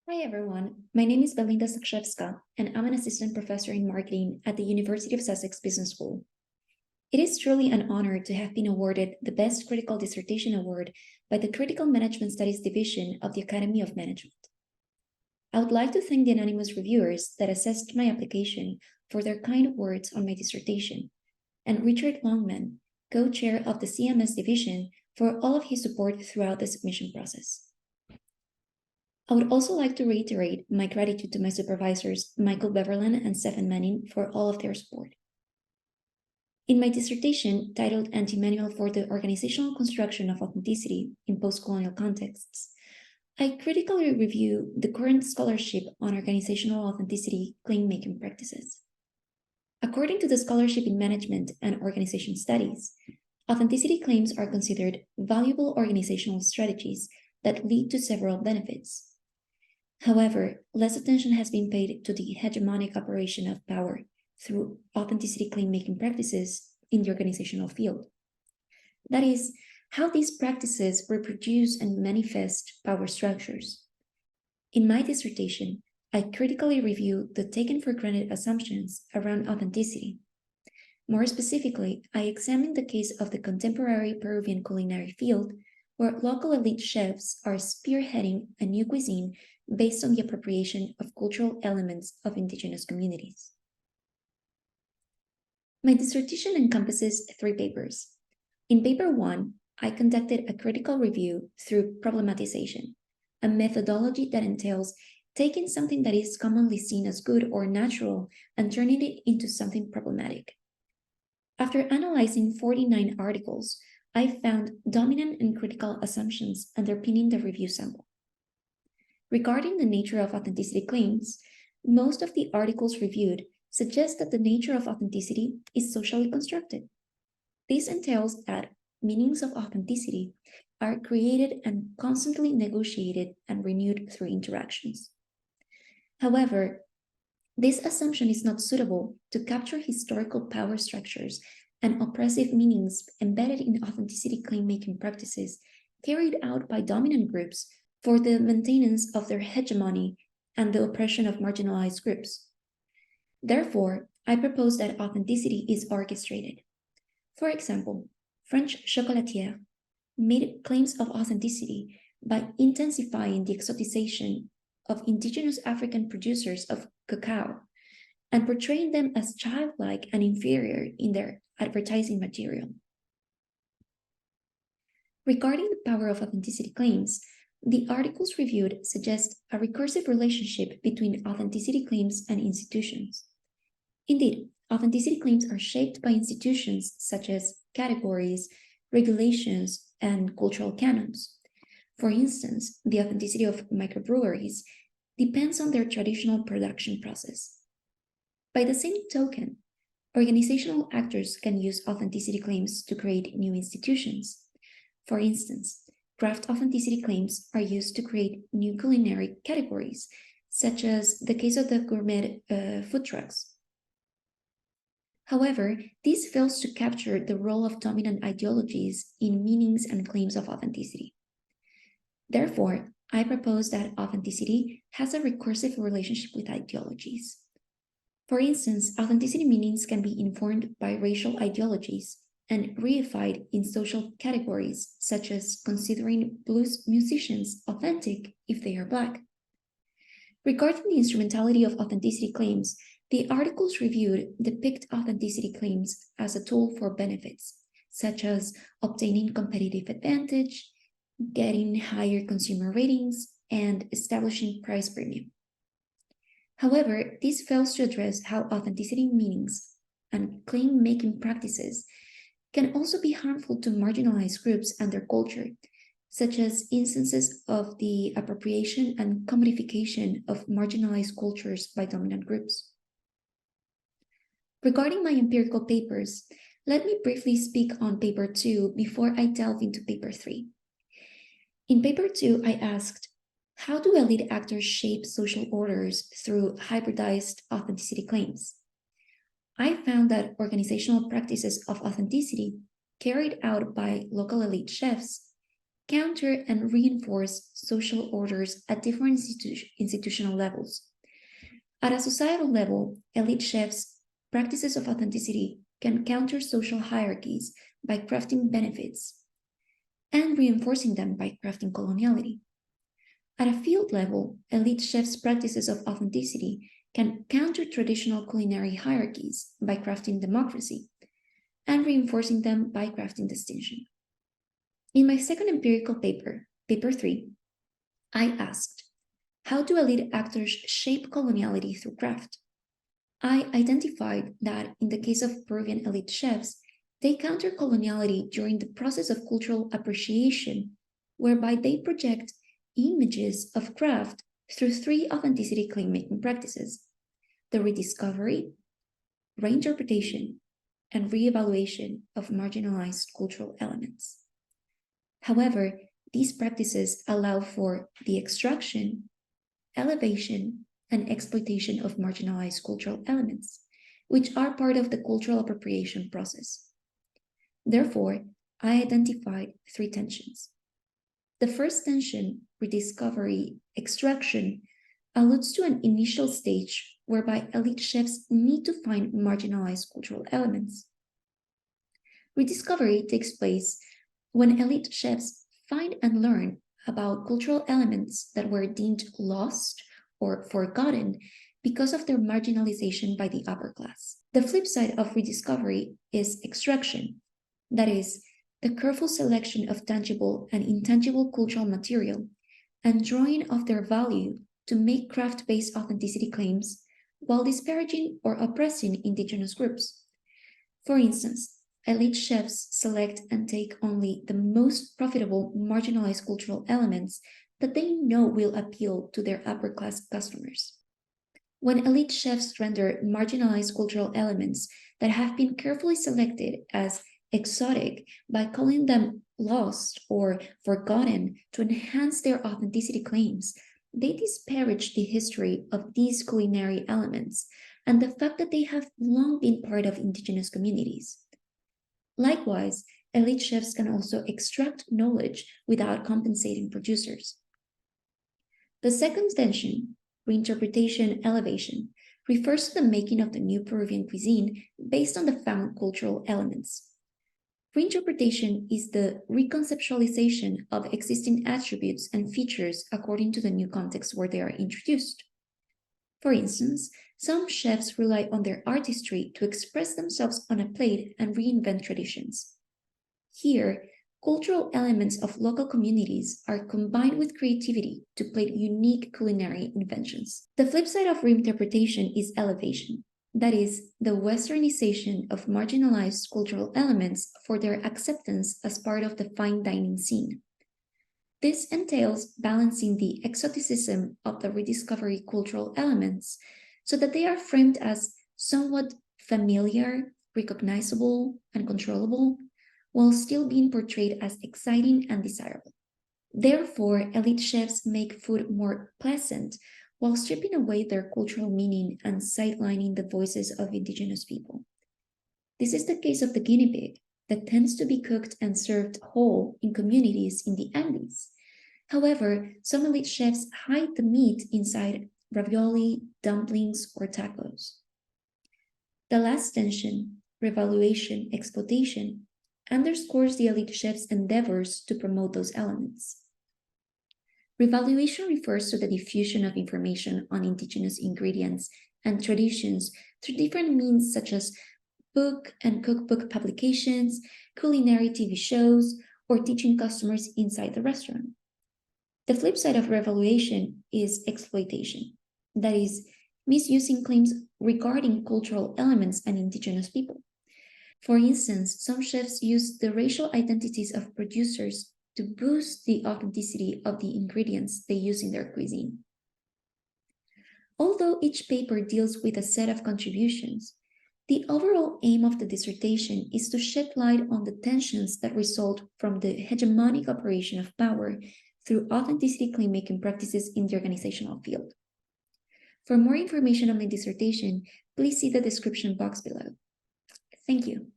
Hi everyone, my name is Belinda Zakrzewska, and I'm an assistant professor in marketing at the University of Sussex Business School. It is truly an honor to have been awarded the Best Critical Dissertation Award by the Critical Management Studies Division of the Academy of Management. I would like to thank the anonymous reviewers that assessed my application for their kind words on my dissertation, and Richard Longman, co-chair of the CMS division, for all of his support throughout the submission process. I would also like to reiterate my gratitude to my supervisors, Michael Beverland and Stephen Manning, for all of their support. In my dissertation, titled Anti-Manual for the Organizational Construction of Authenticity in Postcolonial Contexts, I critically review the current scholarship on organizational authenticity claim-making practices. According to the Scholarship in Management and Organization Studies, authenticity claims are considered valuable organizational strategies that lead to several benefits. However, less attention has been paid to the hegemonic operation of power through authenticity claim-making practices in the organizational field. That is, how these practices reproduce and manifest power structures. In my dissertation, I critically review the taken-for-granted assumptions around authenticity. More specifically, I examined the case of the contemporary Peruvian culinary field, where local elite chefs are spearheading a new cuisine based on the appropriation of cultural elements of indigenous communities. My dissertation encompasses 3 papers. In paper 1, I conducted a critical review through problematization, a methodology that entails taking something that is commonly seen as good or natural and turning it into something problematic. After analyzing 49 articles, I found dominant and critical assumptions underpinning the review sample. Regarding the nature of authenticity claims, most of the articles reviewed suggest that the nature of authenticity is socially constructed. This entails that meanings of authenticity are created and constantly negotiated and renewed through interactions. However, this assumption is not suitable to capture historical power structures and oppressive meanings embedded in authenticity claim-making practices carried out by dominant groups for the maintenance of their hegemony and the oppression of marginalized groups. Therefore, I propose that authenticity is orchestrated. For example, French chocolatiers made claims of authenticity by intensifying the exoticization of indigenous African producers of cacao and portraying them as childlike and inferior in their advertising material. Regarding the power of authenticity claims, the articles reviewed suggest a recursive relationship between authenticity claims and institutions. Indeed, authenticity claims are shaped by institutions such as categories, regulations, and cultural canons. For instance, the authenticity of microbreweries depends on their traditional production process. By the same token, organizational actors can use authenticity claims to create new institutions. For instance, craft authenticity claims are used to create new culinary categories, such as the case of the gourmet food trucks. However, this fails to capture the role of dominant ideologies in meanings and claims of authenticity. Therefore, I propose that authenticity has a recursive relationship with ideologies. For instance, authenticity meanings can be informed by racial ideologies and reified in social categories, such as considering blues musicians authentic if they are Black. Regarding the instrumentality of authenticity claims, the articles reviewed depict authenticity claims as a tool for benefits, such as obtaining competitive advantage, getting higher consumer ratings, and establishing price premium. However, this fails to address how authenticity meanings and claim-making practices can also be harmful to marginalized groups and their culture, such as instances of the appropriation and commodification of marginalized cultures by dominant groups. Regarding my empirical papers, let me briefly speak on paper 2 before I delve into paper 3. In paper 2, I asked, how do elite actors shape social orders through hybridized authenticity claims? I found that organizational practices of authenticity carried out by local elite chefs counter and reinforce social orders at different institutional levels. At a societal level, elite chefs' practices of authenticity can counter social hierarchies by crafting benefits and reinforcing them by crafting coloniality. At a field level, elite chefs' practices of authenticity can counter traditional culinary hierarchies by crafting democracy and reinforcing them by crafting distinction. In my second empirical paper, paper 3, I asked, how do elite actors shape coloniality through craft? I identified that in the case of Peruvian elite chefs, they counter coloniality during the process of cultural appreciation, whereby they project images of craft through 3 authenticity claim-making practices: the rediscovery, reinterpretation, and reevaluation of marginalized cultural elements. However, these practices allow for the extraction, elevation, and exploitation of marginalized cultural elements, which are part of the cultural appropriation process. Therefore, I identified 3 tensions. The first tension, rediscovery, extraction, alludes to an initial stage whereby elite chefs need to find marginalized cultural elements. Rediscovery takes place when elite chefs find and learn about cultural elements that were deemed lost or forgotten because of their marginalization by the upper class. The flip side of rediscovery is extraction, that is, the careful selection of tangible and intangible cultural material and drawing of their value to make craft-based authenticity claims while disparaging or oppressing indigenous groups. For instance, elite chefs select and take only the most profitable marginalized cultural elements that they know will appeal to their upper-class customers. When elite chefs render marginalized cultural elements that have been carefully selected as exotic by calling them lost or forgotten to enhance their authenticity claims, they disparage the history of these culinary elements and the fact that they have long been part of indigenous communities. Likewise, elite chefs can also extract knowledge without compensating producers. The second tension, reinterpretation elevation, refers to the making of the new Peruvian cuisine based on the found cultural elements. Reinterpretation is the reconceptualization of existing attributes and features according to the new context where they are introduced. For instance, some chefs rely on their artistry to express themselves on a plate and reinvent traditions. Here, cultural elements of local communities are combined with creativity to plate unique culinary inventions. The flip side of reinterpretation is elevation, that is, the westernization of marginalized cultural elements for their acceptance as part of the fine dining scene. This entails balancing the exoticism of the rediscovery cultural elements so that they are framed as somewhat familiar, recognizable, and controllable, while still being portrayed as exciting and desirable. Therefore, elite chefs make food more pleasant while stripping away their cultural meaning and sidelining the voices of indigenous people. This is the case of the guinea pig that tends to be cooked and served whole in communities in the Andes. However, some elite chefs hide the meat inside ravioli, dumplings, or tacos. The last tension, revaluation, exploitation, underscores the elite chef's endeavors to promote those elements. Revaluation refers to the diffusion of information on indigenous ingredients and traditions through different means such as book and cookbook publications, culinary TV shows, or teaching customers inside the restaurant. The flip side of revaluation is exploitation, that is, misusing claims regarding cultural elements and indigenous people. For instance, some chefs use the racial identities of producers to boost the authenticity of the ingredients they use in their cuisine. Although each paper deals with a set of contributions, the overall aim of the dissertation is to shed light on the tensions that result from the hegemonic operation of power through authenticity claim-making practices in the organizational field. For more information on my dissertation, please see the description box below. Thank you.